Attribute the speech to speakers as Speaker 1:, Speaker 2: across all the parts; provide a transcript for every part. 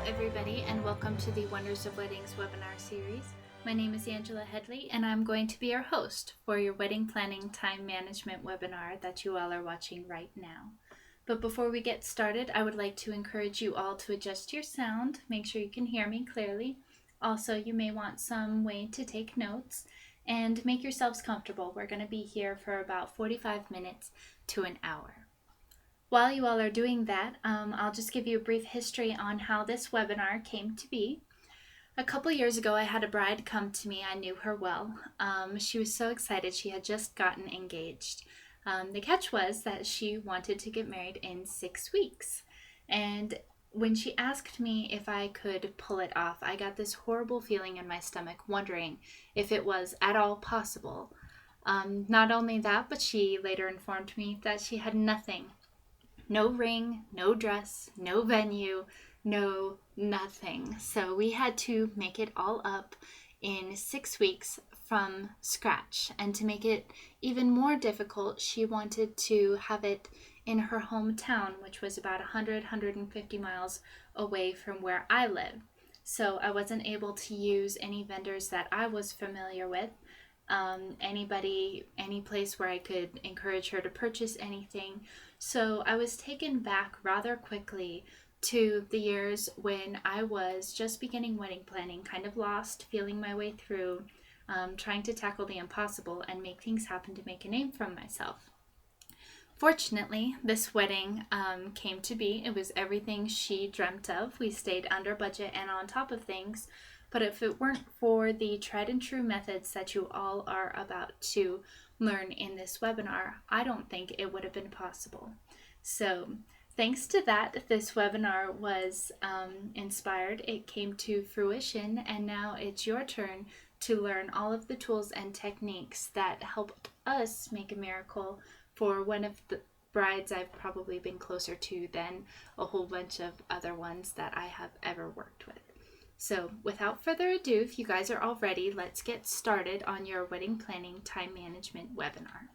Speaker 1: everybody, and welcome to the Wonders of Weddings webinar series. My name is Angela Headley, and I'm going to be your host for your wedding planning time management webinar that you all are watching right now. But before we get started, I would like to encourage you all to adjust your sound, make sure you can hear me clearly. Also, you may want some way to take notes, and make yourselves comfortable. We're going to be here for about 45 minutes to an hour. While you all are doing that, I'll just give you a brief history on how this webinar came to be. A couple years ago, I had a bride come to me. I knew her well. She was so excited. She had just gotten engaged. The catch was that she wanted to get married in 6 weeks. And when she asked me if I could pull it off, I got this horrible feeling in my stomach, wondering if it was at all possible. Not only that, but she later informed me that she had nothing. No ring, no dress, no venue, no nothing. So we had to make it all up in 6 weeks from scratch. And to make it even more difficult, she wanted to have it in her hometown, which was about 150 miles away from where I live. So I wasn't able to use any vendors that I was familiar with. Any place where I could encourage her to purchase anything. So I was taken back rather quickly to the years when I was just beginning wedding planning, kind of lost, feeling my way through, trying to tackle the impossible and make things happen to make a name for myself. Fortunately, this wedding came to be. It was everything she dreamt of. We stayed under budget and on top of things. But if it weren't for the tried and true methods that you all are about to learn in this webinar, I don't think it would have been possible. So thanks to that, this webinar was inspired. It came to fruition, and now it's your turn to learn all of the tools and techniques that helped us make a miracle for one of the brides I've probably been closer to than a whole bunch of other ones that I have ever worked with. So without further ado, if you guys are all ready, let's get started on your wedding planning time management webinar.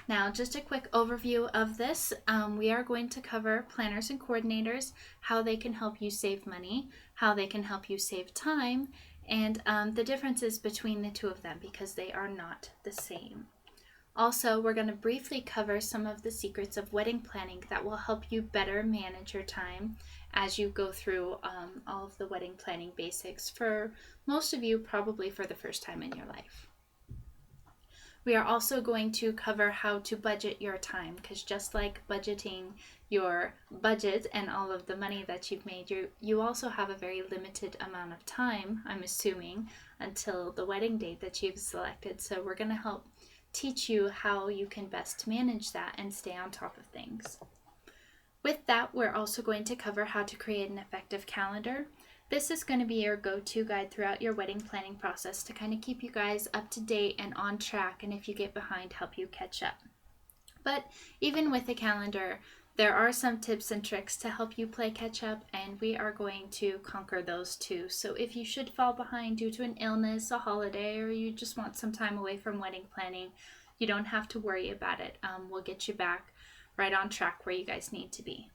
Speaker 1: Now, just a quick overview of this. We are going to cover planners and coordinators, how they can help you save money, how they can help you save time, and the differences between the two of them because they are not the same. Also, we're going to briefly cover some of the secrets of wedding planning that will help you better manage your time as you go through all of the wedding planning basics for most of you, probably for the first time in your life. We are also going to cover how to budget your time, because just like budgeting your budget and all of the money that you've made, you also have a very limited amount of time, I'm assuming, until the wedding date that you've selected. So we're going to help teach you how you can best manage that and stay on top of things. With that, we're also going to cover how to create an effective calendar. This is going to be your go-to guide throughout your wedding planning process to kind of keep you guys up to date and on track, and if you get behind, help you catch up. But even with the calendar, there are some tips and tricks to help you play catch up, and we are going to conquer those too. So if you should fall behind due to an illness, a holiday, or you just want some time away from wedding planning, you don't have to worry about it. We'll get you back right on track where you guys need to be.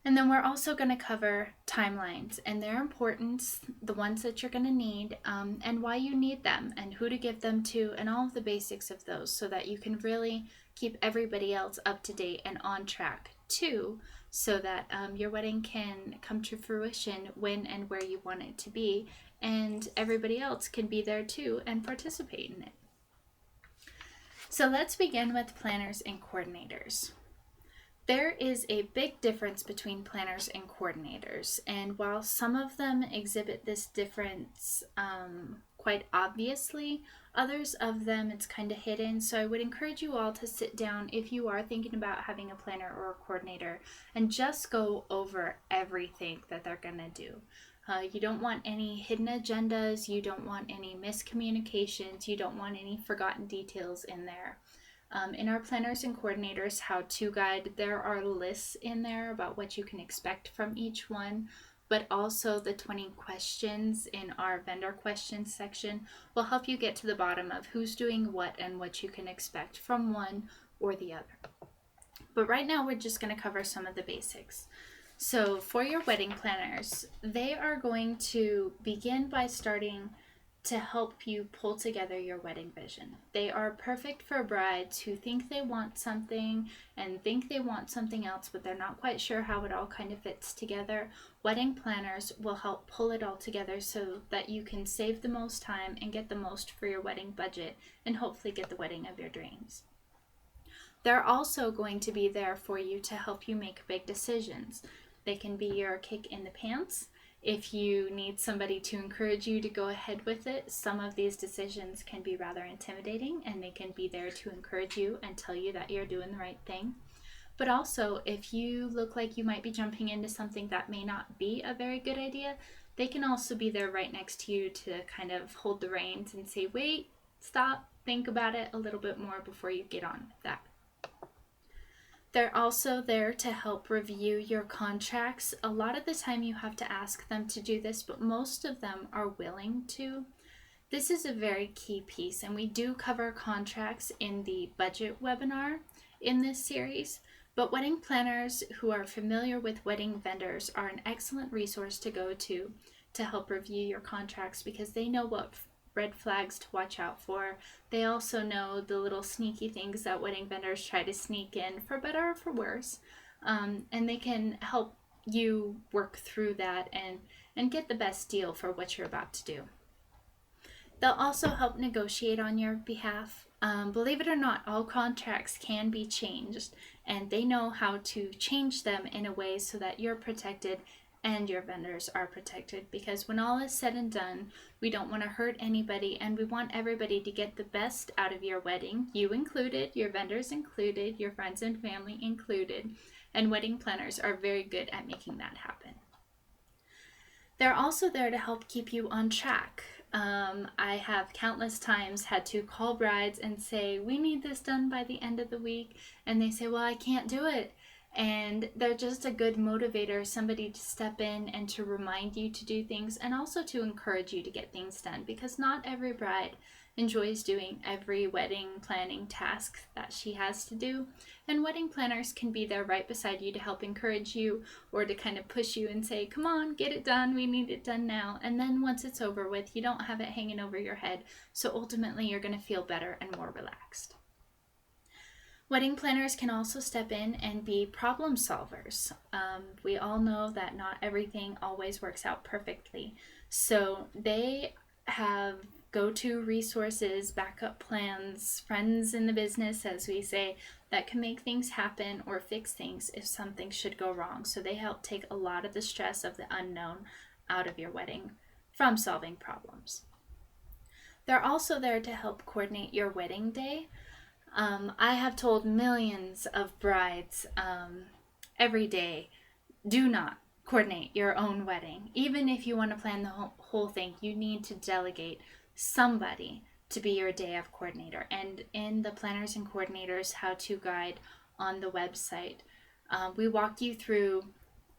Speaker 1: And then we're also going to cover timelines and their importance, the ones that you're going to need, and why you need them, and who to give them to, and all of the basics of those, so that you can really keep everybody else up to date and on track too, so that your wedding can come to fruition when and where you want it to be, and everybody else can be there too and participate in it. So let's begin with planners and coordinators. There is a big difference between planners and coordinators, and while some of them exhibit this difference quite obviously, others of them it's kind of hidden. So I would encourage you all to sit down if you are thinking about having a planner or a coordinator and just go over everything that they're going to do. You don't want any hidden agendas, you don't want any miscommunications, you don't want any forgotten details in there. In our planners and coordinators how-to guide, there are lists in there about what you can expect from each one, but also the 20 questions in our vendor questions section will help you get to the bottom of who's doing what and what you can expect from one or the other. But right now we're just going to cover some of the basics. So for your wedding planners, they are going to begin by starting to help you pull together your wedding vision. They are perfect for brides who think they want something and think they want something else, but they're not quite sure how it all kind of fits together. Wedding planners will help pull it all together so that you can save the most time and get the most for your wedding budget and hopefully get the wedding of your dreams. They're also going to be there for you to help you make big decisions. They can be your kick in the pants. If you need somebody to encourage you to go ahead with it, some of these decisions can be rather intimidating, and they can be there to encourage you and tell you that you're doing the right thing. But also, if you look like you might be jumping into something that may not be a very good idea, they can also be there right next to you to kind of hold the reins and say, wait, stop, think about it a little bit more before you get on with that. They're also there to help review your contracts. A lot of the time you have to ask them to do this, but most of them are willing to. This is a very key piece, and we do cover contracts in the budget webinar in this series. But wedding planners who are familiar with wedding vendors are an excellent resource to go to help review your contracts because they know what red flags to watch out for. They also know the little sneaky things that wedding vendors try to sneak in, for better or for worse, and they can help you work through that and get the best deal for what you're about to do. They'll also help negotiate on your behalf. Believe it or not, all contracts can be changed, and they know how to change them in a way so that you're protected and your vendors are protected, because when all is said and done, we don't want to hurt anybody, and we want everybody to get the best out of your wedding, you included, your vendors included, your friends and family included, and wedding planners are very good at making that happen. They're also there to help keep you on track. I have countless times had to call brides and say, we need this done by the end of the week, and they say, well, I can't do it. And they're just a good motivator, somebody to step in and to remind you to do things, and also to encourage you to get things done, because not every bride enjoys doing every wedding planning task that she has to do, and wedding planners can be there right beside you to help encourage you or to kind of push you and say, come on, get it done, we need it done now. And then once it's over with, you don't have it hanging over your head, so ultimately you're going to feel better and more relaxed. Wedding planners can also step in and be problem solvers. We all know that not everything always works out perfectly. So they have go-to resources, backup plans, friends in the business, as we say, that can make things happen or fix things if something should go wrong. So they help take a lot of the stress of the unknown out of your wedding from solving problems. They're also there to help coordinate your wedding day. I have told millions of brides every day, do not coordinate your own wedding. Even if you want to plan the whole thing, you need to delegate somebody to be your day of coordinator. And in the Planners and Coordinators how-to guide on the website, we walk you through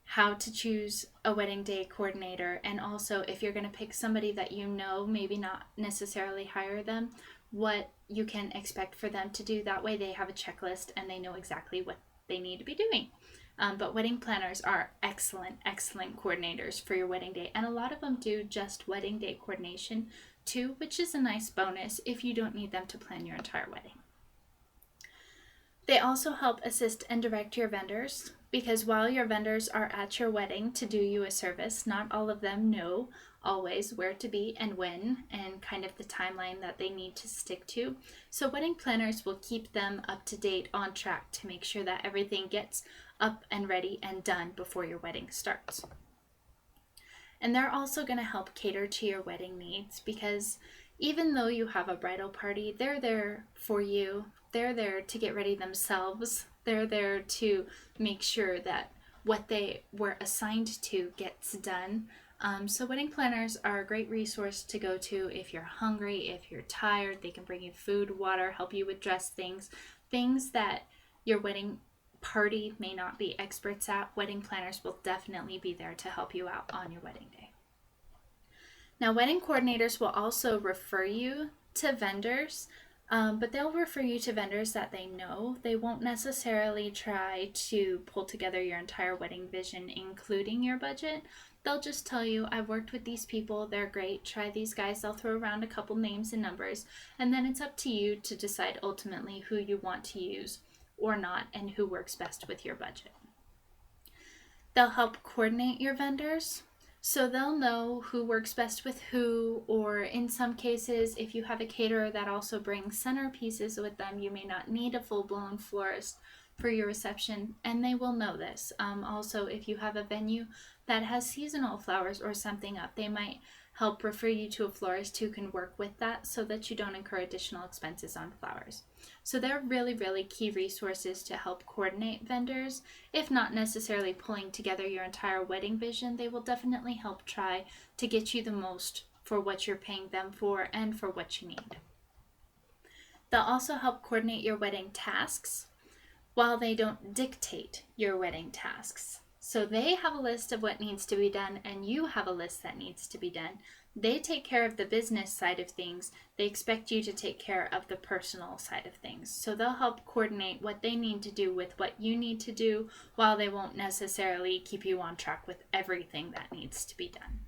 Speaker 1: how to choose a wedding day coordinator, and also if you're going to pick somebody that you know, maybe not necessarily hire them, what you can expect for them to do. That way they have a checklist and they know exactly what they need to be doing. But wedding planners are excellent coordinators for your wedding day, and a lot of them do just wedding day coordination too, which is a nice bonus if you don't need them to plan your entire wedding. They also help assist and direct your vendors, because while your vendors are at your wedding to do you a service, not all of them know always where to be and when, and kind of the timeline that they need to stick to. So wedding planners will keep them up to date, on track, to make sure that everything gets up and ready and done before your wedding starts. And they're also going to help cater to your wedding needs, because even though you have a bridal party, they're there for you. They're there to get ready themselves. They're there to make sure that what they were assigned to gets done. So wedding planners are a great resource to go to if you're hungry, if you're tired. They can bring you food, water, help you with dress things that your wedding party may not be experts at. Wedding planners will definitely be there to help you out on your wedding day. Now, wedding coordinators will also refer you to vendors. But they'll refer you to vendors that they know. They won't necessarily try to pull together your entire wedding vision, including your budget. They'll just tell you, I've worked with these people, they're great, try these guys. They'll throw around a couple names and numbers, and then it's up to you to decide ultimately who you want to use or not and who works best with your budget. They'll help coordinate your vendors. So they'll know who works best with who, or in some cases, if you have a caterer that also brings centerpieces with them, you may not need a full-blown florist for your reception, and they will know this. Also, if you have a venue that has seasonal flowers or something up, they might help refer you to a florist who can work with that so that you don't incur additional expenses on flowers. So they're really, really key resources to help coordinate vendors. If not necessarily pulling together your entire wedding vision, they will definitely help try to get you the most for what you're paying them for and for what you need. They'll also help coordinate your wedding tasks while they don't dictate your wedding tasks. So they have a list of what needs to be done, and you have a list that needs to be done. They take care of the business side of things. They expect you to take care of the personal side of things. So they'll help coordinate what they need to do with what you need to do, while they won't necessarily keep you on track with everything that needs to be done.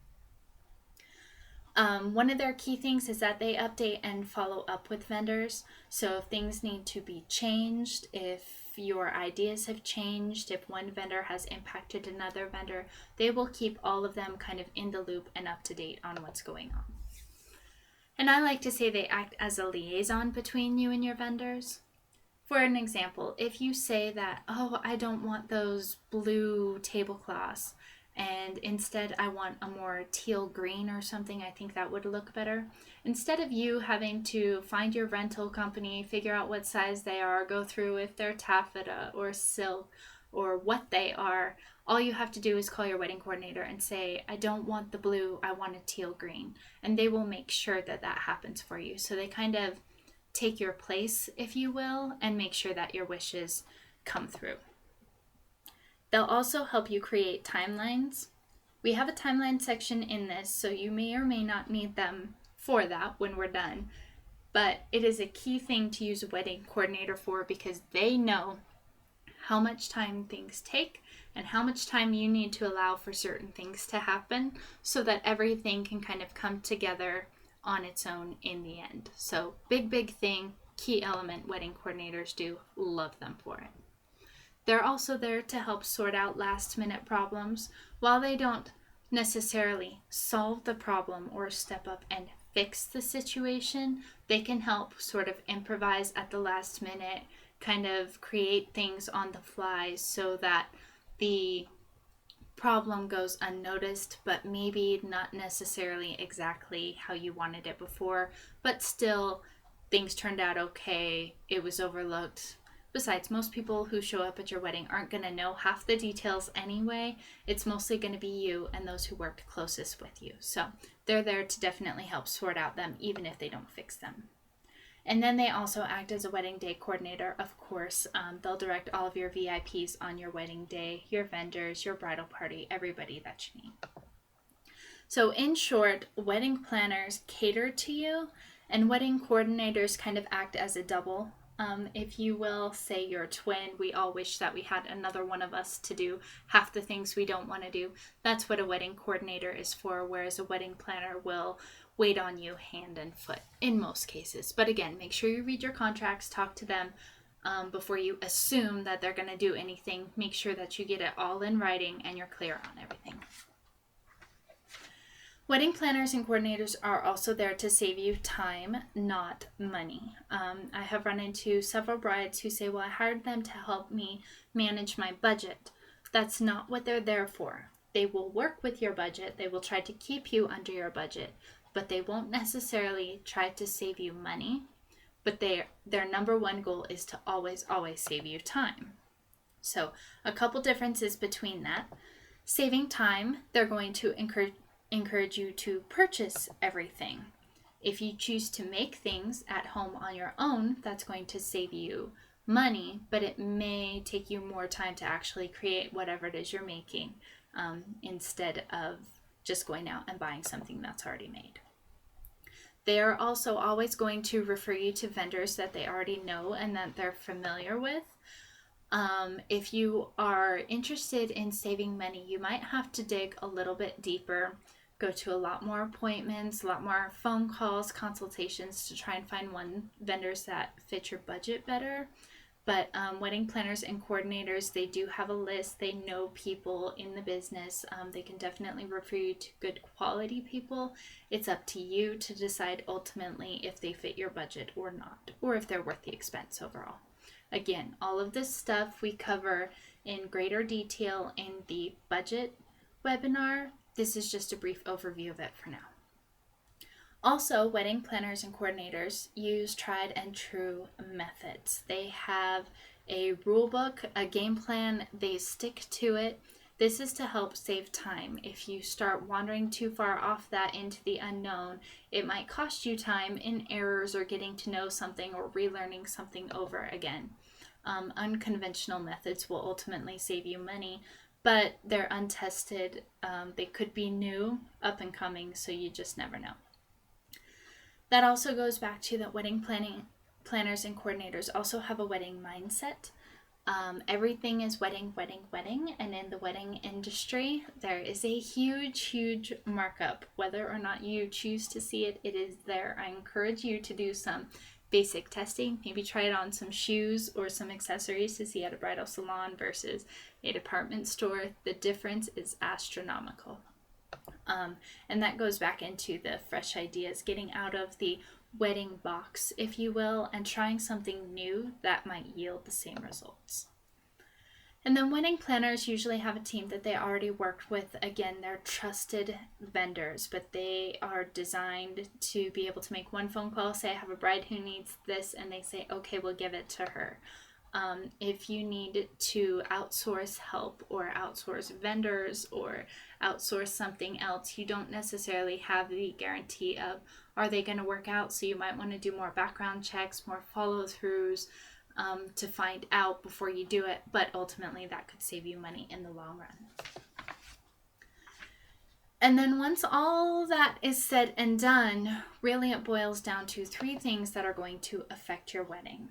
Speaker 1: One of their key things is that they update and follow up with vendors. So if things need to be changed, if your ideas have changed, if one vendor has impacted another vendor, they will keep all of them kind of in the loop and up to date on what's going on. And I like to say they act as a liaison between you and your vendors. For an example, if you say that, oh, I don't want those blue tablecloths, and instead I want a more teal green or something, I think that would look better. Instead of you having to find your rental company, figure out what size they are, go through if they're taffeta or silk or what they are, all you have to do is call your wedding coordinator and say, I don't want the blue, I want a teal green. And they will make sure that that happens for you. So they kind of take your place, if you will, and make sure that your wishes come through. They'll also help you create timelines. We have a timeline section in this, so you may or may not need them for that when we're done. But it is a key thing to use a wedding coordinator for, because they know how much time things take and how much time you need to allow for certain things to happen so that everything can kind of come together on its own in the end. So big thing, key element wedding coordinators do. Love them for it. They're also there to help sort out last-minute problems. While they don't necessarily solve the problem or step up and fix the situation, they can help sort of improvise at the last minute, kind of create things on the fly so that the problem goes unnoticed, but maybe not necessarily exactly how you wanted it before, but still things turned out okay, it was overlooked. Besides, most people who show up at your wedding aren't going to know half the details anyway. It's mostly going to be you and those who worked closest with you. So they're there to definitely help sort out them, even if they don't fix them. And then they also act as a wedding day coordinator, of course. They'll direct all of your VIPs on your wedding day, your vendors, your bridal party, everybody that you need. So in short, wedding planners cater to you, and wedding coordinators kind of act as a double. If you will, say you're a twin, we all wish that we had another one of us to do half the things we don't want to do. That's what a wedding coordinator is for, whereas a wedding planner will wait on you hand and foot in most cases. But again, make sure you read your contracts, talk to them before you assume that they're going to do anything. Make sure that you get it all in writing and you're clear on everything. Wedding planners and coordinators are also there to save you time, not money. I have run into several brides who say, well, I hired them to help me manage my budget. That's not what they're there for. They will work with your budget. They will try to keep you under your budget, but they won't necessarily try to save you money. But their number one goal is to always save you time. So a couple differences between that. Saving time, they're going to encourage you to purchase everything. If you choose to make things at home on your own, that's going to save you money, but it may take you more time to actually create whatever it is you're making instead of just going out and buying something that's already made. They are also always going to refer you to vendors that they already know and that they're familiar with. If you are interested in saving money, you might have to dig a little bit deeper, go to a lot more appointments, a lot more phone calls, consultations to try and find vendors that fit your budget better. But wedding planners and coordinators, they do have a list. They know people in the business. They can definitely refer you to good quality people. It's up to you to decide ultimately if they fit your budget or not, or if they're worth the expense overall. Again, all of this stuff we cover in greater detail in the budget webinar. This is just a brief overview of it for now. Also, wedding planners and coordinators use tried and true methods. They have a rule book, a game plan, they stick to it. This is to help save time. If you start wandering too far off that into the unknown, it might cost you time in errors or getting to know something or relearning something over again. Unconventional methods will ultimately save you money, but they're untested. They could be new, up and coming, so you just never know. That also goes back to that wedding planners and coordinators also have a wedding mindset. Everything is wedding, wedding, wedding, and in the wedding industry, there is a huge markup. Whether or not you choose to see it, it is there. I encourage you to do some basic testing, maybe try it on some shoes or some accessories to see at a bridal salon versus a department store. The difference is astronomical. And that goes back into the fresh ideas, getting out of the wedding box, if you will, and trying something new that might yield the same results. And then wedding planners usually have a team that they already worked with. Again, they're trusted vendors, but they are designed to be able to make one phone call, say I have a bride who needs this, and they say, okay, we'll give it to her. If you need to outsource help or outsource vendors or outsource something else, you don't necessarily have the guarantee of are they going to work out, so you might want to do more background checks, more follow-throughs, to find out before you do it, but ultimately that could save you money in the long run. And then once all that is said and done, really it boils down to 3 things that are going to affect your wedding.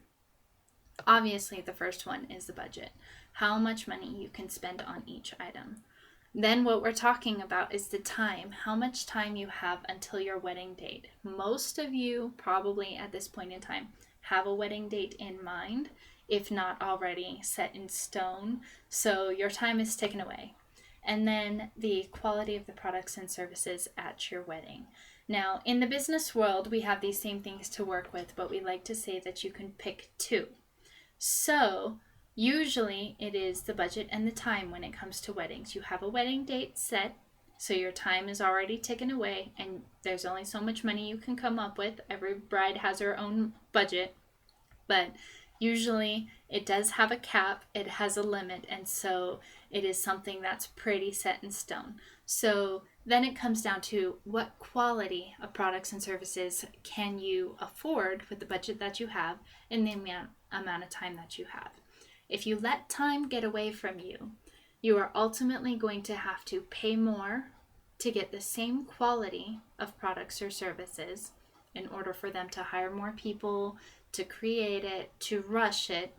Speaker 1: Obviously, the first one is the budget, how much money you can spend on each item. Then what we're talking about is the time, how much time you have until your wedding date. Most of you probably at this point in time have a wedding date in mind, if not already set in stone, so your time is ticking away. And then the quality of the products and services at your wedding. Now, in the business world, we have these same things to work with, but we like to say that you can pick 2. So, usually it is the budget and the time when it comes to weddings. You have a wedding date set, so your time is already ticking away, and there's only so much money you can come up with. Every bride has her own budget, but usually it does have a cap, it has a limit, and so it is something that's pretty set in stone. So then it comes down to what quality of products and services can you afford with the budget that you have and the amount of time that you have. If you let time get away from you, you are ultimately going to have to pay more to get the same quality of products or services in order for them to hire more people, to create it, to rush it,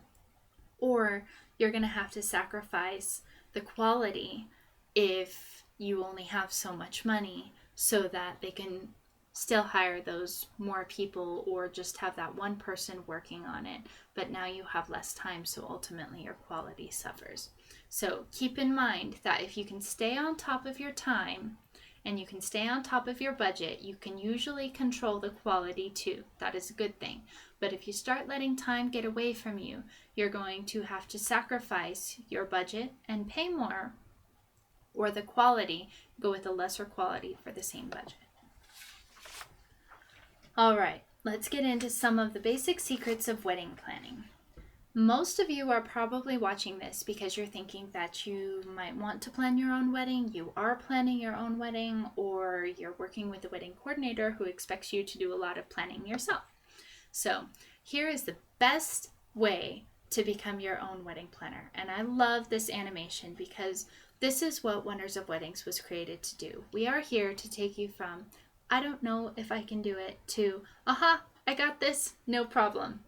Speaker 1: or you're going to have to sacrifice the quality if you only have so much money so that they can still hire those more people or just have that one person working on it, but now you have less time, so ultimately your quality suffers. So keep in mind that if you can stay on top of your time and you can stay on top of your budget, you can usually control the quality too. That is a good thing. But if you start letting time get away from you, you're going to have to sacrifice your budget and pay more, or the quality, go with a lesser quality for the same budget. All right, let's get into some of the basic secrets of wedding planning. Most of you are probably watching this because you're thinking that you might want to plan your own wedding, you are planning your own wedding, or you're working with a wedding coordinator who expects you to do a lot of planning yourself. So here is the best way to become your own wedding planner. And I love this animation because this is what Wonders of Weddings was created to do. We are here to take you from I don't know if I can do it, to, aha, I got this, no problem.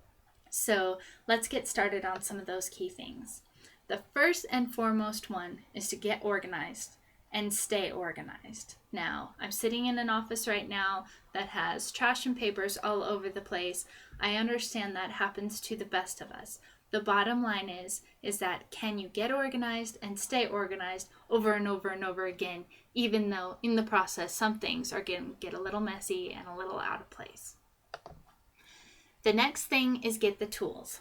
Speaker 1: So let's get started on some of those key things. The first and foremost one is to get organized and stay organized. Now, I'm sitting in an office right now that has trash and papers all over the place. I understand that happens to the best of us. The bottom line is that can you get organized and stay organized over and over and over again, even though in the process some things are going to get a little messy and a little out of place. The next thing is get the tools.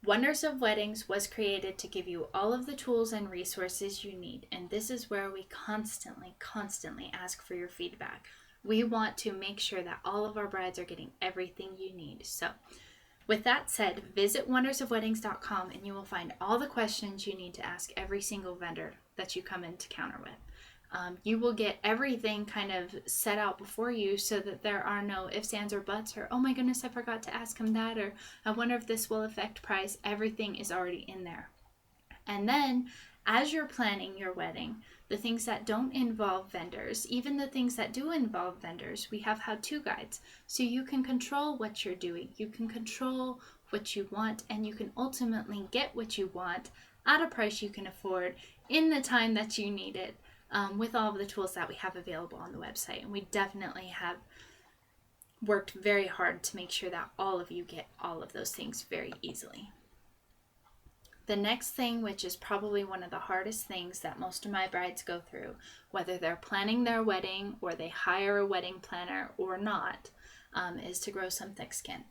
Speaker 1: Wonders of Weddings was created to give you all of the tools and resources you need, and this is where we constantly ask for your feedback. We want to make sure that all of our brides are getting everything you need. So, with that said, visit wondersofweddings.com and you will find all the questions you need to ask every single vendor that you come into counter with. You will get everything kind of set out before you so that there are no ifs, ands, or buts, or oh my goodness, I forgot to ask him that, or I wonder if this will affect price. Everything is already in there. And then as you're planning your wedding, the things that don't involve vendors, even the things that do involve vendors, we have how-to guides. So you can control what you're doing. You can control what you want, and you can ultimately get what you want at a price you can afford in the time that you need it. With all of the tools that we have available on the website. And we definitely have worked very hard to make sure that all of you get all of those things very easily. The next thing, which is probably one of the hardest things that most of my brides go through, whether they're planning their wedding or they hire a wedding planner or not, is to grow some thick skin.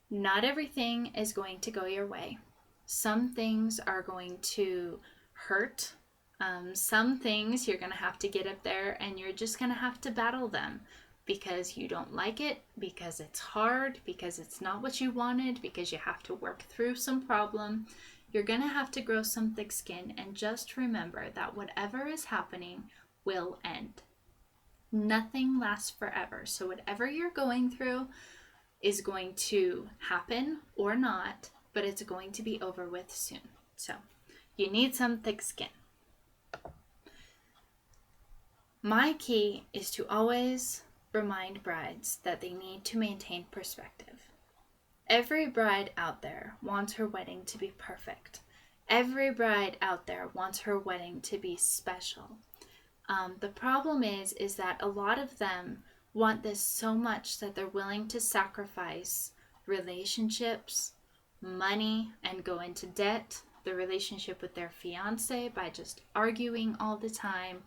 Speaker 1: Not everything is going to go your way. Some things are going to hurt. Some things you're going to have to get up there and you're just going to have to battle them because you don't like it, because it's hard, because it's not what you wanted, because you have to work through some problem. You're going to have to grow some thick skin, and just remember that whatever is happening will end. Nothing lasts forever. So whatever you're going through is going to happen or not, but it's going to be over with soon. So you need some thick skin. My key is to always remind brides that they need to maintain perspective. Every bride out there wants her wedding to be perfect. Every bride out there wants her wedding to be special. The problem is that a lot of them want this so much that they're willing to sacrifice relationships, money, and go into debt, the relationship with their fiance by just arguing all the time,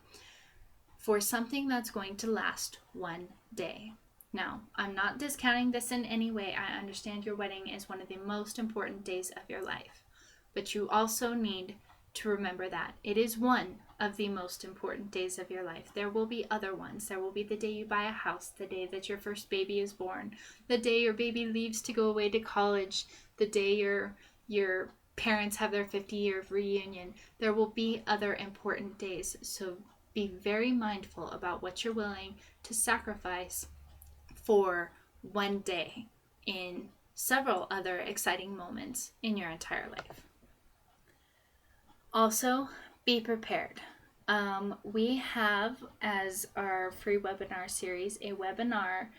Speaker 1: for something that's going to last one day. Now, I'm not discounting this in any way. I understand your wedding is one of the most important days of your life, but you also need to remember that it is one of the most important days of your life. There will be other ones. There will be the day you buy a house, the day that your first baby is born, the day your baby leaves to go away to college, the day your parents have their 50-year reunion. There will be other important days. So be very mindful about what you're willing to sacrifice for one day in several other exciting moments in your entire life. Also, be prepared. We have, as our free webinar series, a webinar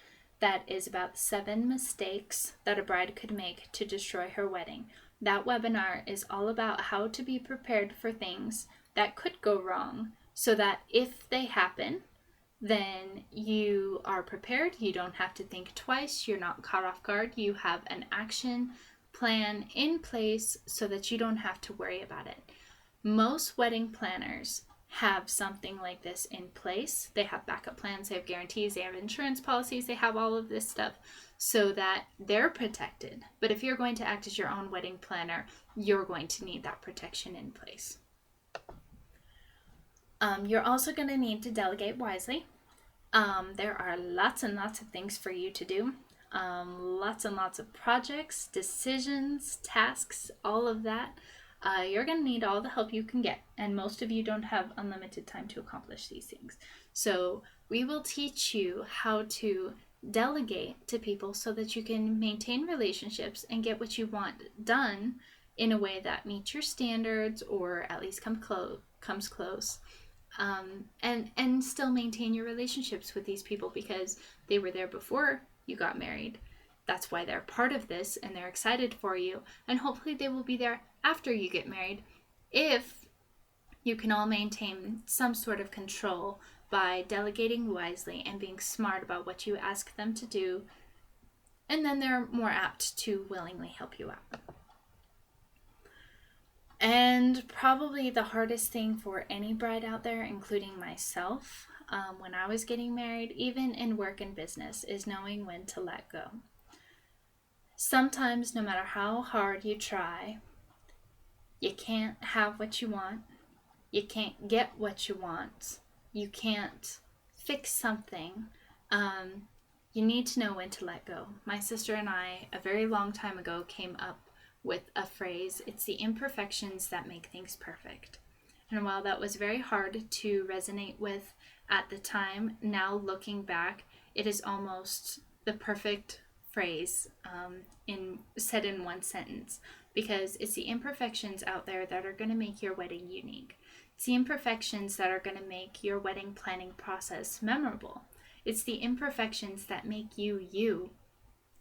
Speaker 1: that is about 7 mistakes that a bride could make to destroy her wedding. That webinar is all about how to be prepared for things that could go wrong, so that if they happen, then you are prepared. You don't have to think twice. You're not caught off guard. You have an action plan in place so that you don't have to worry about it. Most wedding planners have something like this in place. They have backup plans, they have guarantees, they have insurance policies, they have all of this stuff so that they're protected. But if you're going to act as your own wedding planner, you're going to need that protection in place. You're also going to need to delegate wisely. There are lots and lots of things for you to do. Lots and lots of projects, decisions, tasks, all of that. You're going to need all the help you can get. And most of you don't have unlimited time to accomplish these things. So we will teach you how to delegate to people so that you can maintain relationships and get what you want done in a way that meets your standards or at least comes close. and still maintain your relationships with these people because they were there before you got married. That's why they're part of this and they're excited for you, and hopefully they will be there after you get married if you can all maintain some sort of control by delegating wisely and being smart about what you ask them to do, and then they're more apt to willingly help you out. And probably the hardest thing for any bride out there, including myself, when I was getting married, even in work and business, is knowing when to let go. Sometimes, no matter how hard you try, you can't have what you want. You can't get what you want. You can't fix something. You need to know when to let go. My sister and I, a very long time ago, came up with a phrase, it's the imperfections that make things perfect. And while that was very hard to resonate with at the time, now looking back, it is almost the perfect phrase said in one sentence, because it's the imperfections out there that are going to make your wedding unique. It's the imperfections that are going to make your wedding planning process memorable. It's the imperfections that make you you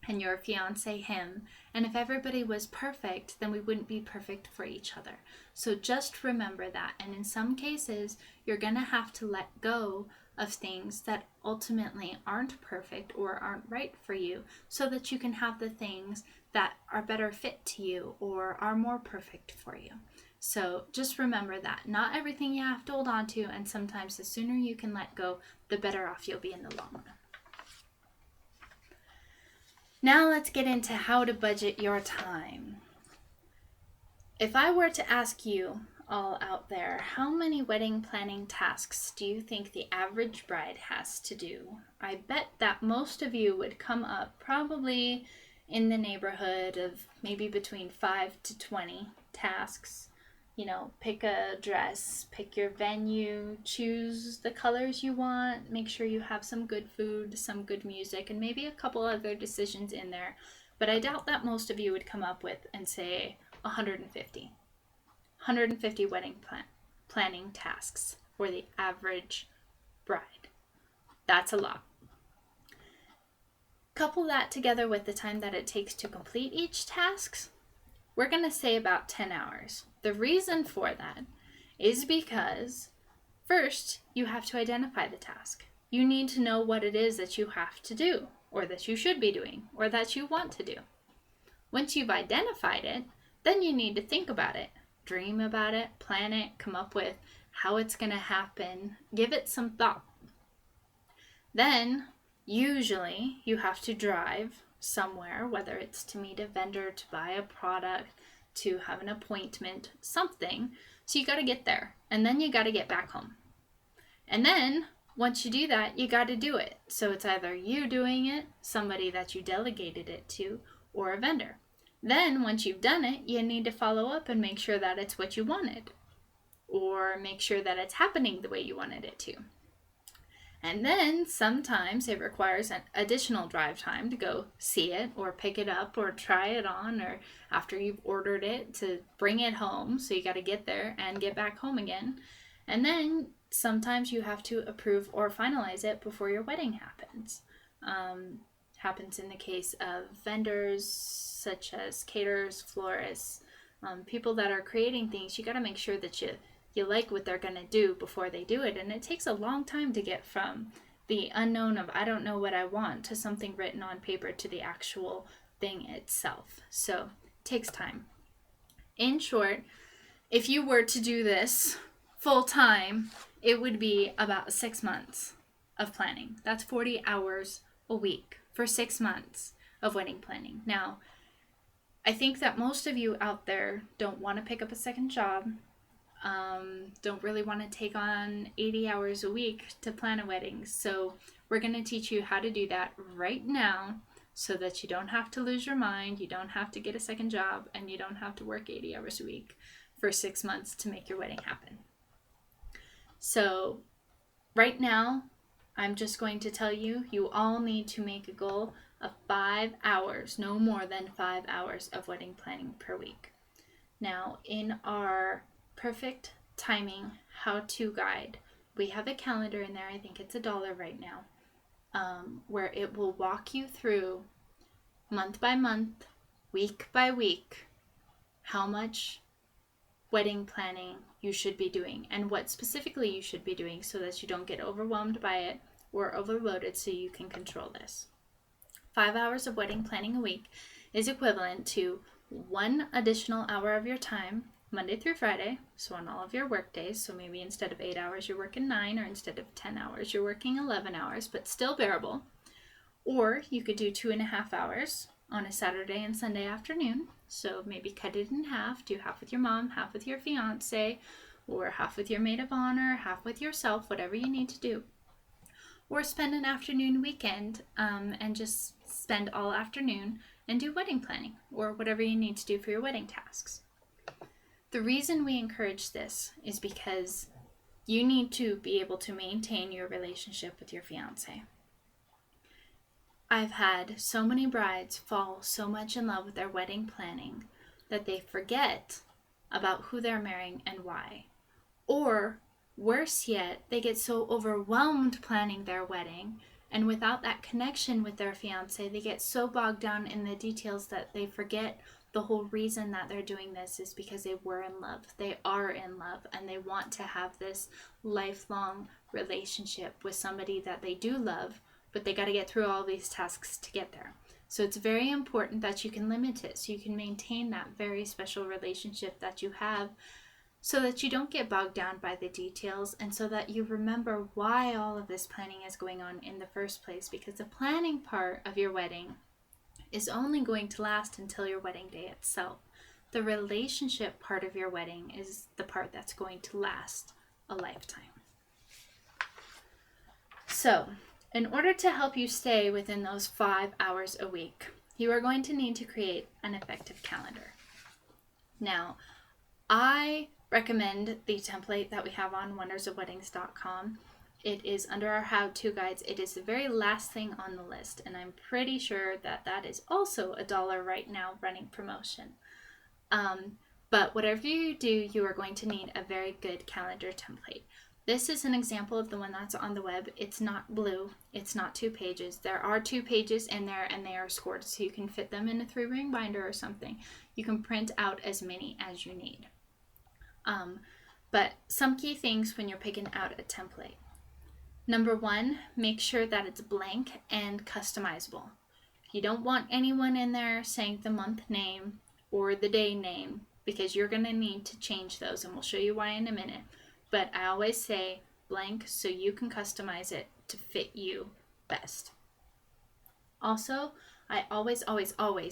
Speaker 1: and your fiance him. And if everybody was perfect, then we wouldn't be perfect for each other. So just remember that. And in some cases, you're going to have to let go of things that ultimately aren't perfect or aren't right for you, so that you can have the things that are better fit to you or are more perfect for you. So just remember that. Not everything you have to hold on to, and sometimes the sooner you can let go, the better off you'll be in the long run. Now let's get into how to budget your time. If I were to ask you all out there, how many wedding planning tasks do you think the average bride has to do? I bet that most of you would come up probably in the neighborhood of maybe between 5 to 20 tasks. You know, pick a dress, pick your venue, choose the colors you want, make sure you have some good food, some good music, and maybe a couple other decisions in there. But I doubt that most of you would come up with and say 150. 150 wedding planning tasks for the average bride. That's a lot. Couple that together with the time that it takes to complete each task, we're going to say about 10 hours. The reason for that is because, first, you have to identify the task. You need to know what it is that you have to do, or that you should be doing, or that you want to do. Once you've identified it, then you need to think about it, dream about it, plan it, come up with how it's going to happen, give it some thought. Then, usually, you have to drive somewhere, whether it's to meet a vendor, to buy a product, to have an appointment, something. So you got to get there, and then you got to get back home. And then once you do that, you got to do it. So it's either you doing it, somebody that you delegated it to, or a vendor. Then once you've done it, you need to follow up and make sure that it's what you wanted, or make sure that it's happening the way you wanted it to. And then sometimes it requires an additional drive time to go see it or pick it up or try it on, or after you've ordered it to bring it home. So you got to get there and get back home again. And then sometimes you have to approve or finalize it before your wedding happens. Happens in the case of vendors such as caterers, florists, people that are creating things. You got to make sure that you like what they're going to do before they do it. And it takes a long time to get from the unknown of I don't know what I want to something written on paper to the actual thing itself. So it takes time. In short, if you were to do this full time, it would be about 6 months of planning. That's 40 hours a week for 6 months of wedding planning. Now, I think that most of you out there don't want to pick up a second job. Don't really want to take on 80 hours a week to plan a wedding. So we're going to teach you how to do that right now so that you don't have to lose your mind, you don't have to get a second job, and you don't have to work 80 hours a week for 6 months to make your wedding happen. So right now, I'm just going to tell you, you all need to make a goal of 5 hours, no more than 5 hours of wedding planning per week. Now, in our Perfect Timing How-To Guide, we have a calendar in there. I think it's $1 right now, where it will walk you through month by month, week by week, how much wedding planning you should be doing and what specifically you should be doing so that you don't get overwhelmed by it or overloaded, so you can control this. 5 hours of wedding planning a week is equivalent to 1 additional hour of your time Monday through Friday, so on all of your work days. So maybe instead of 8 hours you're working 9, or instead of 10 hours you're working 11 hours, but still bearable. Or you could do 2.5 hours on a Saturday and Sunday afternoon. So maybe cut it in half, do half with your mom, half with your fiance, or half with your maid of honor, half with yourself, whatever you need to do. Or spend an afternoon weekend and just spend all afternoon and do wedding planning or whatever you need to do for your wedding tasks. The reason we encourage this is because you need to be able to maintain your relationship with your fiance. I've had so many brides fall so much in love with their wedding planning that they forget about who they're marrying and why. Or worse yet, they get so overwhelmed planning their wedding, and without that connection with their fiance, they get so bogged down in the details that they forget the whole reason that they're doing this is because they were in love. They are in love, and they want to have this lifelong relationship with somebody that they do love, but they got to get through all these tasks to get there. So it's very important that you can limit it, so you can maintain that very special relationship that you have, so that you don't get bogged down by the details, and so that you remember why all of this planning is going on in the first place, because the planning part of your wedding is only going to last until your wedding day itself. The relationship part of your wedding is the part that's going to last a lifetime. So, in order to help you stay within those 5 hours a week, you are going to need to create an effective calendar. Now, I recommend the template that we have on wondersofweddings.com. It is under our how-to guides. It is the very last thing on the list, and I'm pretty sure that that is also $1 right now running promotion. But whatever you do, you are going to need a very good calendar template. This is an example of the one that's on the web. It's not blue. It's not 2 pages. There are 2 pages in there, and they are scored, so you can fit them in a 3-ring binder or something. You can print out as many as you need. But some key things when you're picking out a template. Number 1, make sure that it's blank and customizable. You don't want anyone in there saying the month name or the day name, because you're going to need to change those, and we'll show you why in a minute. But I always say blank so you can customize it to fit you best. Also, I always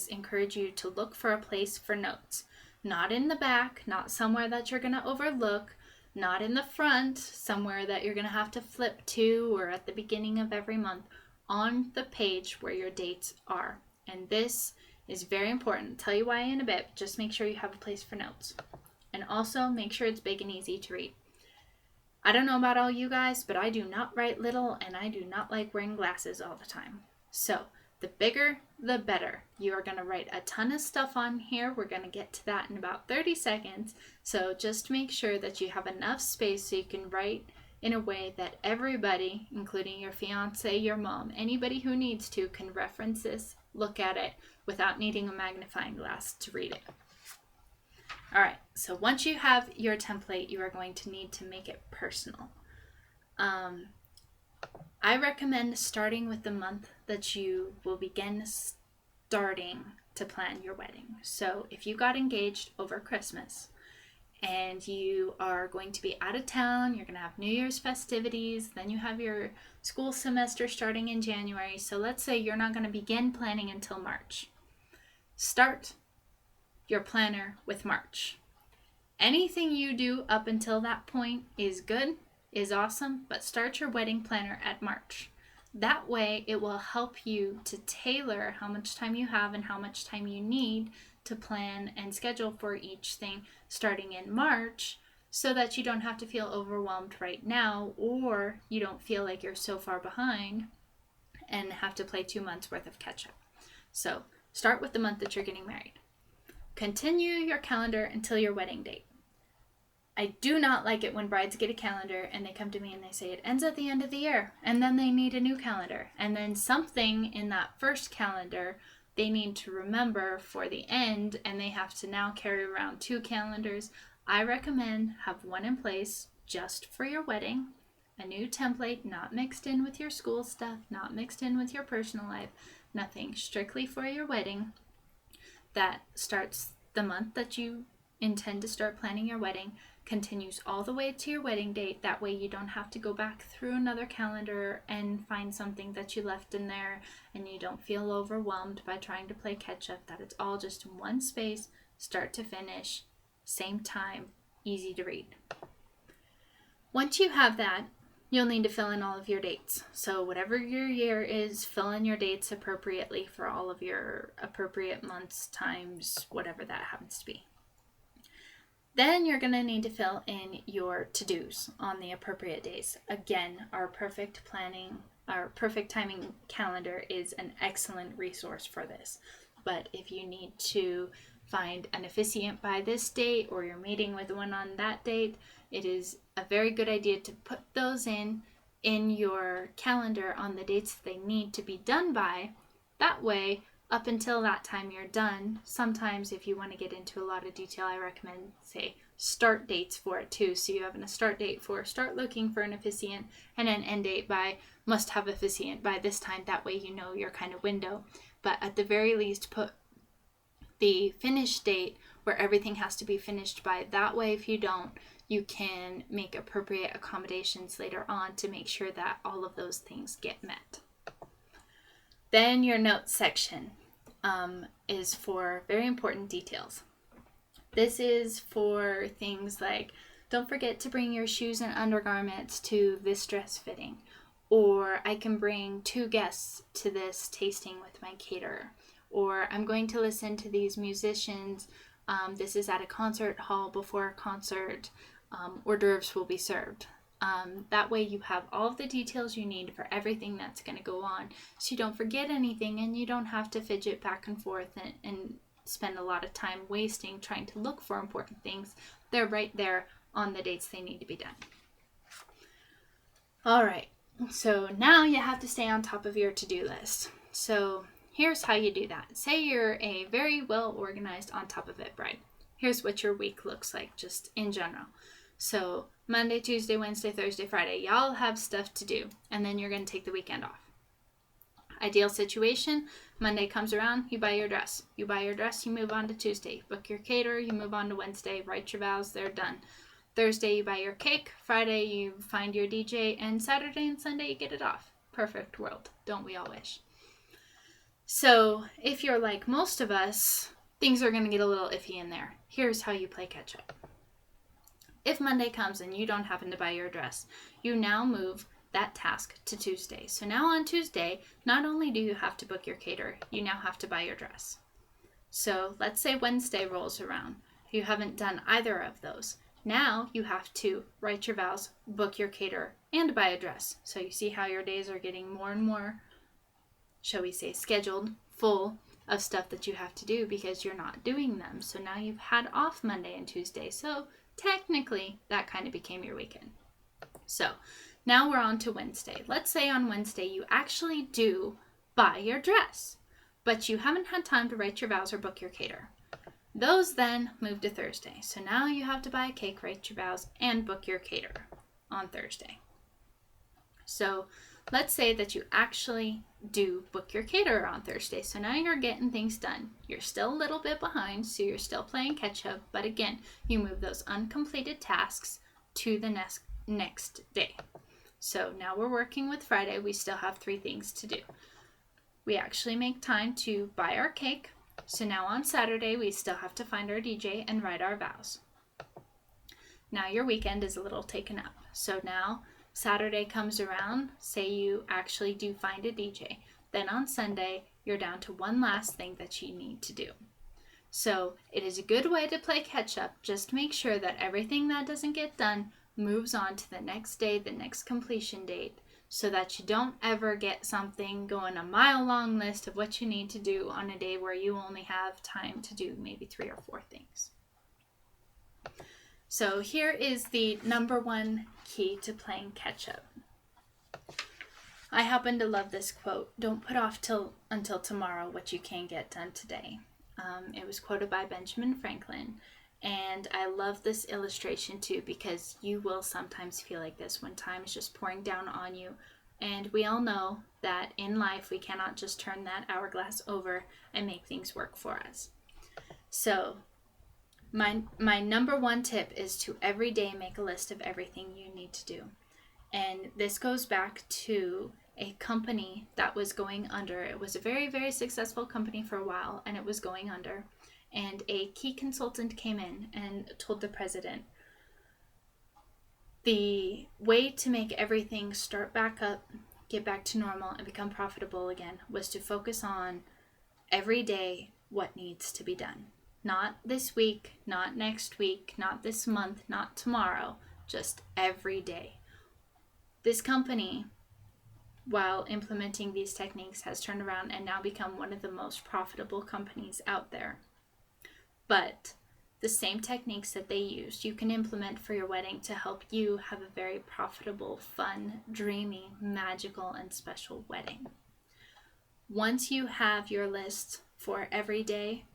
Speaker 1: encourage you to look for a place for notes. Not in the back, not somewhere that you're going to overlook, not in the front, somewhere that you're going to have to flip to, or at the beginning of every month, on the page where your dates are. And this is very important. I'll tell you why in a bit. Just make sure you have a place for notes. And also make sure it's big and easy to read. I don't know about all you guys, but I do not write little, and I do not like wearing glasses all the time. So the bigger, the better. You are going to write a ton of stuff on here. We're going to get to that in about 30 seconds. So just make sure that you have enough space so you can write in a way that everybody, including your fiance, your mom, anybody who needs to, can reference this, look at it, without needing a magnifying glass to read it. All right, so once you have your template, you are going to need to make it personal. I recommend starting with the month that you will begin starting to plan your wedding. So if you got engaged over Christmas and you are going to be out of town, you're going to have New Year's festivities, then you have your school semester starting in January. So let's say you're not going to begin planning until March. Start your planner with March. Anything you do up until that point is good, is awesome, but start your wedding planner at March. That way it will help you to tailor how much time you have and how much time you need to plan and schedule for each thing starting in March, so that you don't have to feel overwhelmed right now, or you don't feel like you're so far behind and have to play 2 months worth of catch up. So start with the month that you're getting married. Continue your calendar until your wedding date. I do not like it when brides get a calendar and they come to me and they say it ends at the end of the year, and then they need a new calendar. And then something in that first calendar they need to remember for the end, and they have to now carry around 2 calendars. I recommend have one in place just for your wedding, a new template, not mixed in with your school stuff, not mixed in with your personal life, nothing, strictly for your wedding, that starts the month that you intend to start planning your wedding, continues all the way to your wedding date. That way you don't have to go back through another calendar and find something that you left in there, and you don't feel overwhelmed by trying to play catch up. That it's all just in one space, start to finish, same time, easy to read. Once you have that, you'll need to fill in all of your dates. So whatever your year is, fill in your dates appropriately for all of your appropriate months, times, whatever that happens to be. Then you're going to need to fill in your to-dos on the appropriate days. Again, our perfect timing calendar is an excellent resource for this. But if you need to find an officiant by this date, or you're meeting with one on that date, it is a very good idea to put those in your calendar on the dates that they need to be done by. That way, up until that time you're done. Sometimes if you want to get into a lot of detail, I recommend, say, start dates for it too. So you have a start date for start looking for an officiant, and an end date by must have officiant by this time. That way you know your kind of window. But at the very least, put the finish date where everything has to be finished by. That way, if you don't, you can make appropriate accommodations later on to make sure that all of those things get met. Then your notes section is for very important details. This is for things like, don't forget to bring your shoes and undergarments to this dress fitting, or I can bring 2 guests to this tasting with my caterer, or I'm going to listen to these musicians. This is at a concert hall before a concert. Hors d'oeuvres will be served. That way you have all of the details you need for everything that's going to go on, so you don't forget anything and you don't have to fidget back and forth and spend a lot of time wasting trying to look for important things. They're right there on the dates they need to be done. All right, so now you have to stay on top of your to-do list. So here's how you do that. Say you're a very well organized, on top of it bride. Here's what your week looks like just in general. So Monday, Tuesday, Wednesday, Thursday, Friday, y'all have stuff to do, and then you're going to take the weekend off. Ideal situation, Monday comes around, you buy your dress. You buy your dress, you move on to Tuesday. Book your caterer, you move on to Wednesday. Write your vows, they're done. Thursday, you buy your cake. Friday, you find your DJ. And Saturday and Sunday, you get it off. Perfect world. Don't we all wish? So if you're like most of us, things are going to get a little iffy in there. Here's how you play catch up. If Monday comes and you don't happen to buy your dress, you now move that task to Tuesday. So now on Tuesday, not only do you have to book your caterer, you now have to buy your dress. So let's say Wednesday rolls around. You haven't done either of those. Now you have to write your vows, book your caterer, and buy a dress. So you see how your days are getting more and more, shall we say, scheduled, full of stuff that you have to do because you're not doing them. So now you've had off Monday and Tuesday. So technically, that kind of became your weekend. So now we're on to Wednesday. Let's say on Wednesday you actually do buy your dress, but you haven't had time to write your vows or book your caterer. Those then move to Thursday. So now you have to buy a cake, write your vows, and book your caterer on Thursday. So let's say that you actually do book your caterer on Thursday. So now you're getting things done. You're still a little bit behind, so you're still playing catch up. But again, you move those uncompleted tasks to the next day. So now we're working with Friday. We still have 3 things to do. We actually make time to buy our cake. So now on Saturday, we still have to find our DJ and write our vows. Now your weekend is a little taken up. So now Saturday comes around, say you actually do find a DJ. Then on Sunday, you're down to one last thing that you need to do. So it is a good way to play catch up. Just make sure that everything that doesn't get done moves on to the next day, the next completion date, so that you don't ever get something going a mile-long list of what you need to do on a day where you only have time to do maybe 3 or 4 things. So here is the number one key to playing catch up. I happen to love this quote. Don't put off until tomorrow what you can get done today. It was quoted by Benjamin Franklin. And I love this illustration too, because you will sometimes feel like this when time is just pouring down on you. And we all know that in life we cannot just turn that hourglass over and make things work for us. So my number one tip is to every day make a list of everything you need to do. And this goes back to a company that was going under. It was a very, very successful company for a while, and it was going under. And a key consultant came in and told the president, the way to make everything start back up, get back to normal, and become profitable again was to focus on every day what needs to be done. Not this week, not next week, not this month, not tomorrow, just every day. This company, while implementing these techniques, has turned around and now become one of the most profitable companies out there. But the same techniques that they used, you can implement for your wedding to help you have a very profitable, fun, dreamy, magical, and special wedding. Once you have your list for every day,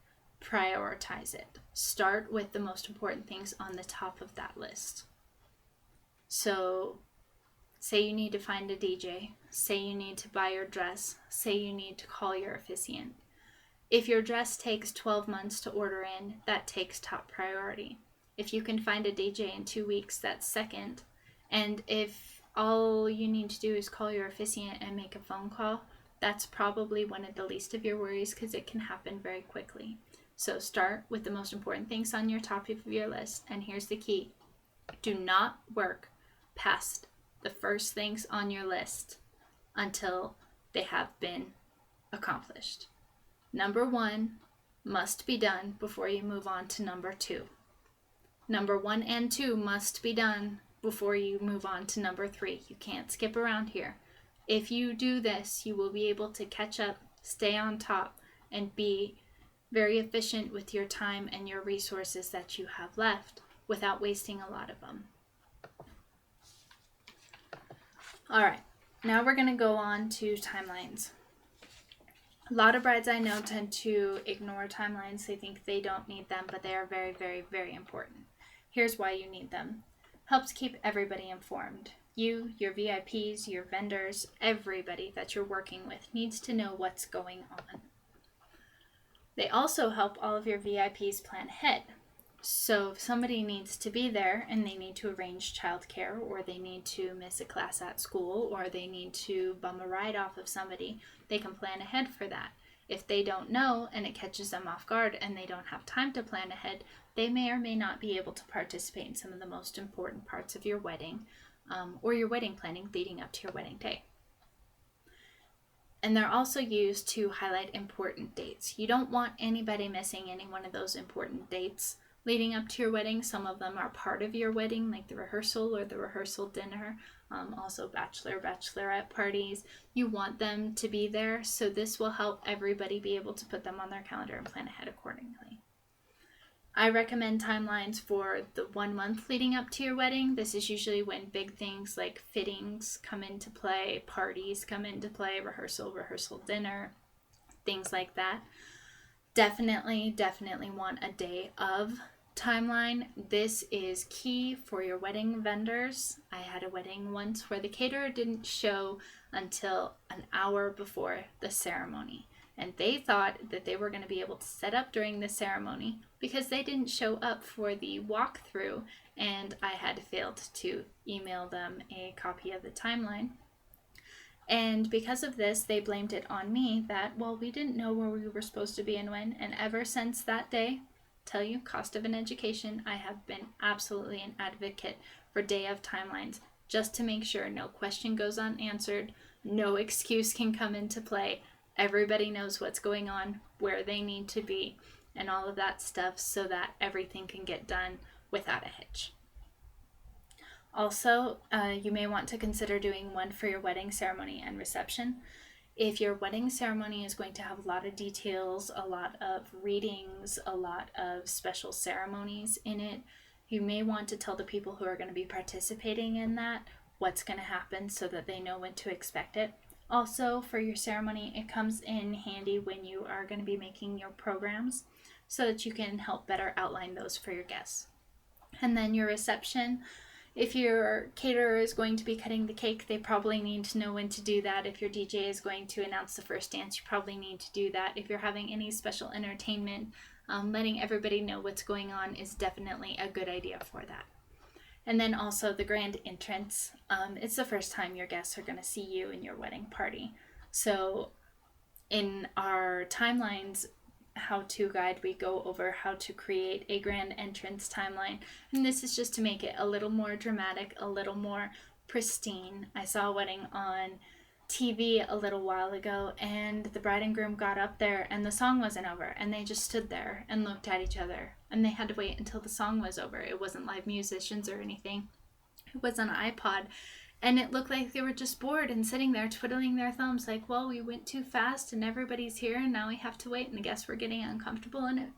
Speaker 1: prioritize it. Start with the most important things on the top of that list. So, say you need to find a DJ, say you need to buy your dress, say you need to call your officiant. If your dress takes 12 months to order in, that takes top priority. If you can find a DJ in 2 weeks, that's second. And if all you need to do is call your officiant and make a phone call, that's probably one of the least of your worries, because it can happen very quickly. So start with the most important things on your top of your list. And here's the key. Do not work past the first things on your list until they have been accomplished. Number 1 must be done before you move on to number 2. Number 1 and 2 must be done before you move on to number 3. You can't skip around here. If you do this, you will be able to catch up, stay on top, and be very efficient with your time and your resources that you have left without wasting a lot of them. All right, now we're going to go on to timelines. A lot of brides I know tend to ignore timelines. They think they don't need them, but they are very, very, very important. Here's why you need them. Helps keep everybody informed. You, your VIPs, your vendors, everybody that you're working with needs to know what's going on. They also help all of your VIPs plan ahead. So if somebody needs to be there and they need to arrange childcare, or they need to miss a class at school, or they need to bum a ride off of somebody, they can plan ahead for that. If they don't know and it catches them off guard and they don't have time to plan ahead, they may or may not be able to participate in some of the most important parts of your wedding, or your wedding planning leading up to your wedding day. And they're also used to highlight important dates. You don't want anybody missing any one of those important dates leading up to your wedding. Some of them are part of your wedding, like the rehearsal or the rehearsal dinner, also bachelorette parties. You want them to be there, so this will help everybody be able to put them on their calendar and plan ahead accordingly. I recommend timelines for the 1 month leading up to your wedding. This is usually when big things like fittings come into play, parties come into play, rehearsal dinner, things like that. Definitely want a day of timeline. This is key for your wedding vendors. I had a wedding once where the caterer didn't show until an hour before the ceremony. And they thought that they were going to be able to set up during the ceremony because they didn't show up for the walkthrough, and I had failed to email them a copy of the timeline. And because of this, they blamed it on me that, well, we didn't know where we were supposed to be and when. And ever since that day, tell you, cost of an education, I have been absolutely an advocate for day of timelines, just to make sure no question goes unanswered, no excuse can come into play. Everybody knows what's going on, where they need to be, and all of that stuff, so that everything can get done without a hitch. Also, you may want to consider doing one for your wedding ceremony and reception. If your wedding ceremony is going to have a lot of details, a lot of readings, a lot of special ceremonies in it, You may want to tell the people who are going to be participating in that what's going to happen so that they know when to expect it. Also, for your ceremony, it comes in handy when you are going to be making your programs so that you can help better outline those for your guests. And then your reception, if your caterer is going to be cutting the cake, they probably need to know when to do that. If your DJ is going to announce the first dance, you probably need to do that. If you're having any special entertainment, letting everybody know what's going on is definitely a good idea for that. And then also the grand entrance. It's the first time your guests are going to see you in your wedding party. So in our timelines how-to guide, we go over how to create a grand entrance timeline. And this is just to make it a little more dramatic, a little more pristine. I saw a wedding on TV a little while ago, and the bride and groom got up there and the song wasn't over, and they just stood there and looked at each other, and they had to wait until the song was over. It wasn't live musicians or anything. It was an iPod, and it looked like they were just bored and sitting there twiddling their thumbs like, well, we went too fast and everybody's here and now we have to wait, and the guests were getting uncomfortable, and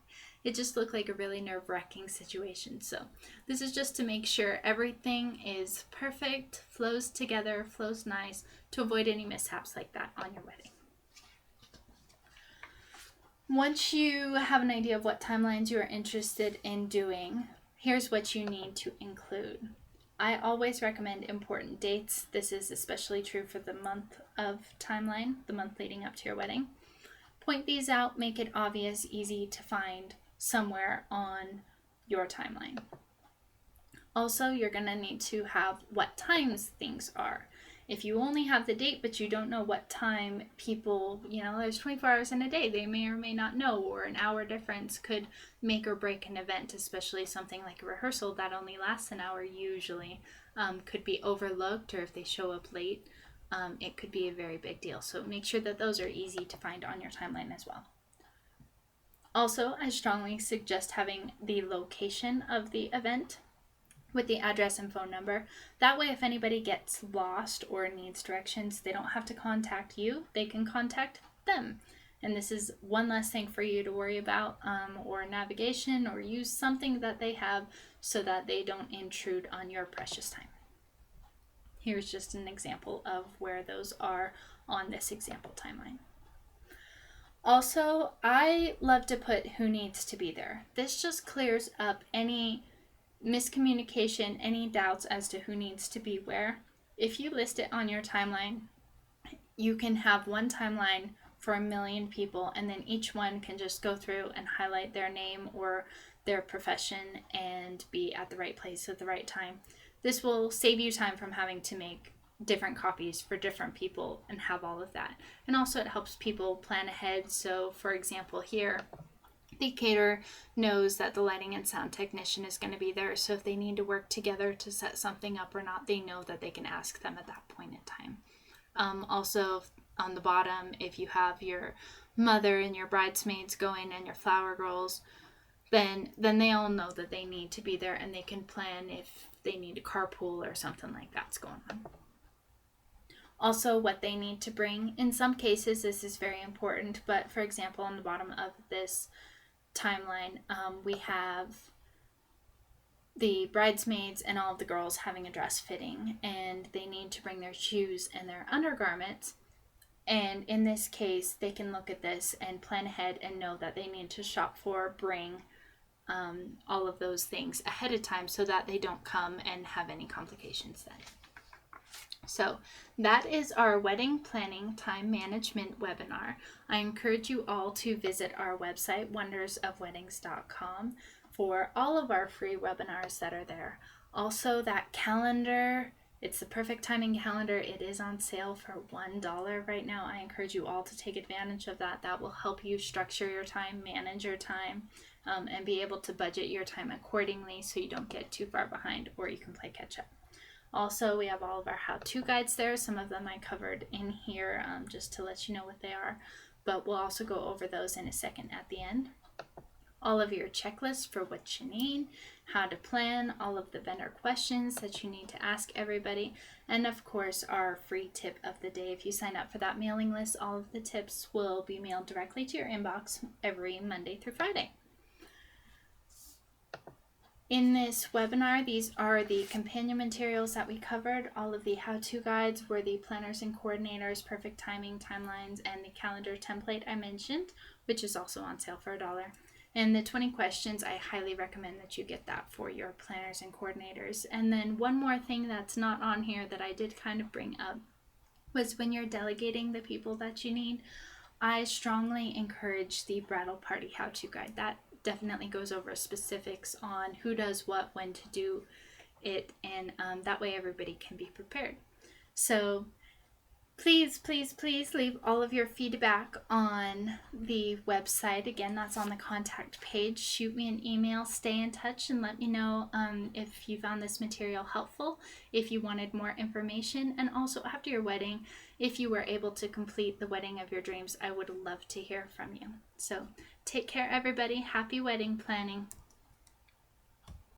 Speaker 1: it just looked like a really nerve-wracking situation. So this is just to make sure everything is perfect, flows together, flows nice, to avoid any mishaps like that on your wedding. Once you have an idea of what timelines you are interested in doing, here's what you need to include. I always recommend important dates. This is especially true for the month of timeline, the month leading up to your wedding. Point these out, make it obvious, easy to find somewhere on your timeline. Also, you're going to need to have what times things are. If you only have the date but you don't know what time people, there's 24 hours in a day, they may or may not know, or an hour difference could make or break an event, especially something like a rehearsal that only lasts an hour usually, could be overlooked, or if they show up late, it could be a very big deal. So make sure that those are easy to find on your timeline as well. Also, I strongly suggest having the location of the event with the address and phone number. That way, if anybody gets lost or needs directions, they don't have to contact you. They can contact them. And this is one less thing for you to worry about, or navigation, or use something that they have so that they don't intrude on your precious time. Here's just an example of where those are on this example timeline. Also, I love to put who needs to be there. This just clears up any miscommunication, any doubts as to who needs to be where. If you list it on your timeline, you can have one timeline for 1 million people, and then each one can just go through and highlight their name or their profession and be at the right place at the right time. This will save you time from having to make different copies for different people and have all of that. And also it helps people plan ahead. So for example, here, the caterer knows that the lighting and sound technician is going to be there, so if they need to work together to set something up or not, they know that they can ask them at that point in time. Also, on the bottom, if you have your mother and your bridesmaids going and your flower girls, then they all know that they need to be there, and they can plan if they need a carpool or something like that's going on. Also, what they need to bring. In some cases, this is very important, but for example, on the bottom of this timeline, we have the bridesmaids and all of the girls having a dress fitting, and they need to bring their shoes and their undergarments. And in this case, they can look at this and plan ahead and know that they need to bring all of those things ahead of time so that they don't come and have any complications then. So that is our wedding planning time management webinar. I encourage you all to visit our website, wondersofweddings.com, for all of our free webinars that are there. Also, that calendar, it's the perfect timing calendar. It is on sale for $1 right now. I encourage you all to take advantage of that. That will help you structure your time, manage your time, and be able to budget your time accordingly so you don't get too far behind or you can play catch up. Also, we have all of our how-to guides there. Some of them I covered in here just to let you know what they are, but we'll also go over those in a second at the end. All of your checklists for what you need, how to plan, all of the vendor questions that you need to ask everybody, and of course our free tip of the day. If you sign up for that mailing list, all of the tips will be mailed directly to your inbox every Monday through Friday. In this webinar, these are the companion materials that we covered. All of the how-to guides were the planners and coordinators, perfect timing, timelines, and the calendar template I mentioned, which is also on sale for $1. And the 20 questions, I highly recommend that you get that for your planners and coordinators. And then one more thing that's not on here that I did kind of bring up was when you're delegating the people that you need, I strongly encourage the Brattle Party how-to guide. That definitely goes over specifics on who does what, when to do it, and that way everybody can be prepared. So please, please, please leave all of your feedback on the website. Again, that's on the contact page. Shoot me an email, stay in touch, and let me know if you found this material helpful, if you wanted more information, and also after your wedding, if you were able to complete the wedding of your dreams, I would love to hear from you. So take care, everybody. Happy wedding planning.